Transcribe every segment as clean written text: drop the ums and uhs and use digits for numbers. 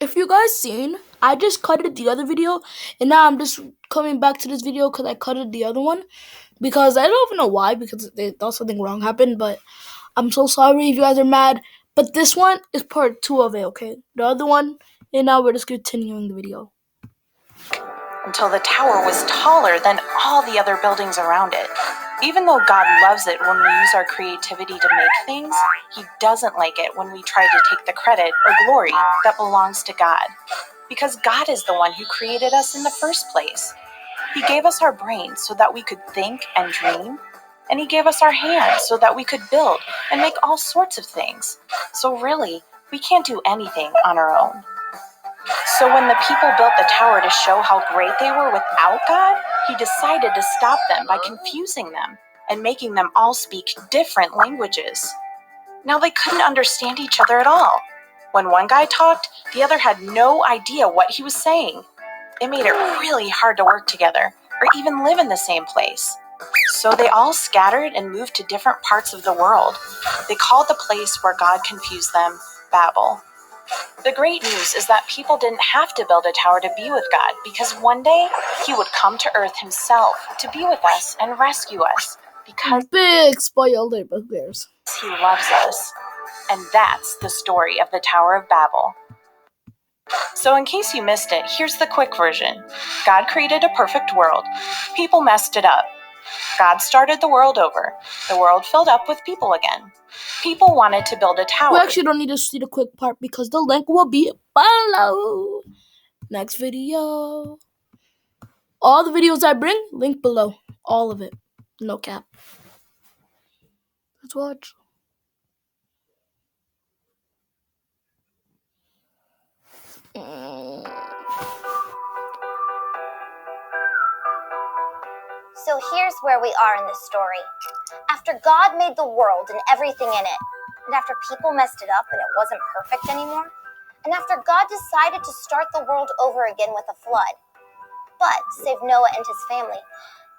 If you guys seen, I just cutted the other video, and now I'm just coming back to this video because I cutted the other one. Because I don't even know why, because they thought something wrong happened, but I'm so sorry if you guys are mad. But this one is part 2 of it, okay? The other one, and now we're just continuing the video. Until the tower was taller than all the other buildings around it. Even though God loves it when we use our creativity to make things, He doesn't like it when we try to take the credit or glory that belongs to God. Because God is the one who created us in the first place. He gave us our brains so that we could think and dream. And He gave us our hands so that we could build and make all sorts of things. So really, we can't do anything on our own. So when the people built the tower to show how great they were without God, He decided to stop them by confusing them and making them all speak different languages. Now they couldn't understand each other at all. When one guy talked, the other had no idea what he was saying. It made it really hard to work together or even live in the same place. So they all scattered and moved to different parts of the world. They called the place where God confused them Babel. The great news is that people didn't have to build a tower to be with God, because one day He would come to earth Himself to be with us and rescue us, because Big spoiler, but who cares? He loves us. And that's the story of the Tower of Babel. So in case you missed it, here's the quick version. God created a perfect world. People messed it up. God started the world over. The world filled up with people again. People wanted to build a tower. We actually don't need to see the quick part because the link will be below. Next video. All the videos I bring, link below. All of it. No cap. Let's watch. So here's where we are in the story. After God made the world and everything in it, and after people messed it up and it wasn't perfect anymore, and after God decided to start the world over again with a flood, but save Noah and his family,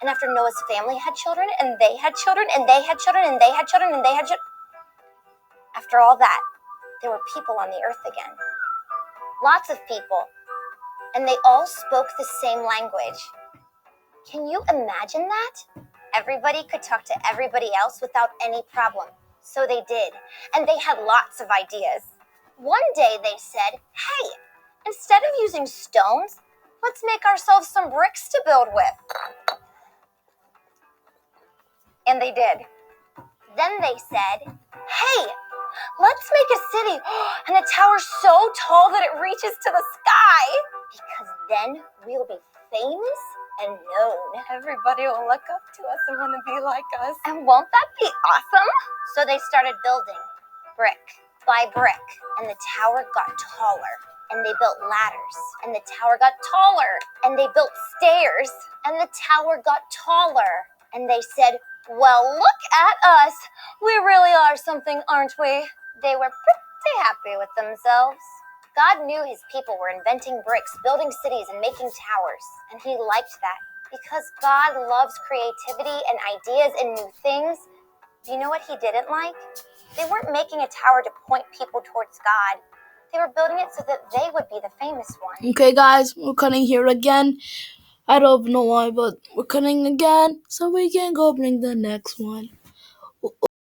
and after Noah's family had children, and they had children, and they had children, and they had children, and they had children, after all that, there were people on the earth again. Lots of people, and they all spoke the same language. Can you imagine that? Everybody could talk to everybody else without any problem. So they did, and they had lots of ideas. One day they said, hey, instead of using stones, let's make ourselves some bricks to build with. And they did. Then they said, hey, let's make a city and a tower so tall that it reaches to the sky. Because then we'll be famous and known. Everybody will look up to us and want to be like us. And won't that be awesome? So they started building brick by brick, and the tower got taller. And they built ladders, and the tower got taller. And they built stairs, and the tower got taller. And they said, well, look at us. We really are something, aren't we? They were pretty happy with themselves. God knew His people were inventing bricks, building cities, and making towers. And He liked that. Because God loves creativity and ideas and new things. Do you know what He didn't like? They weren't making a tower to point people towards God. They were building it so that they would be the famous one. Okay, guys, we're cutting here again. I don't know why, but we're cutting again, so we can go bring the next one.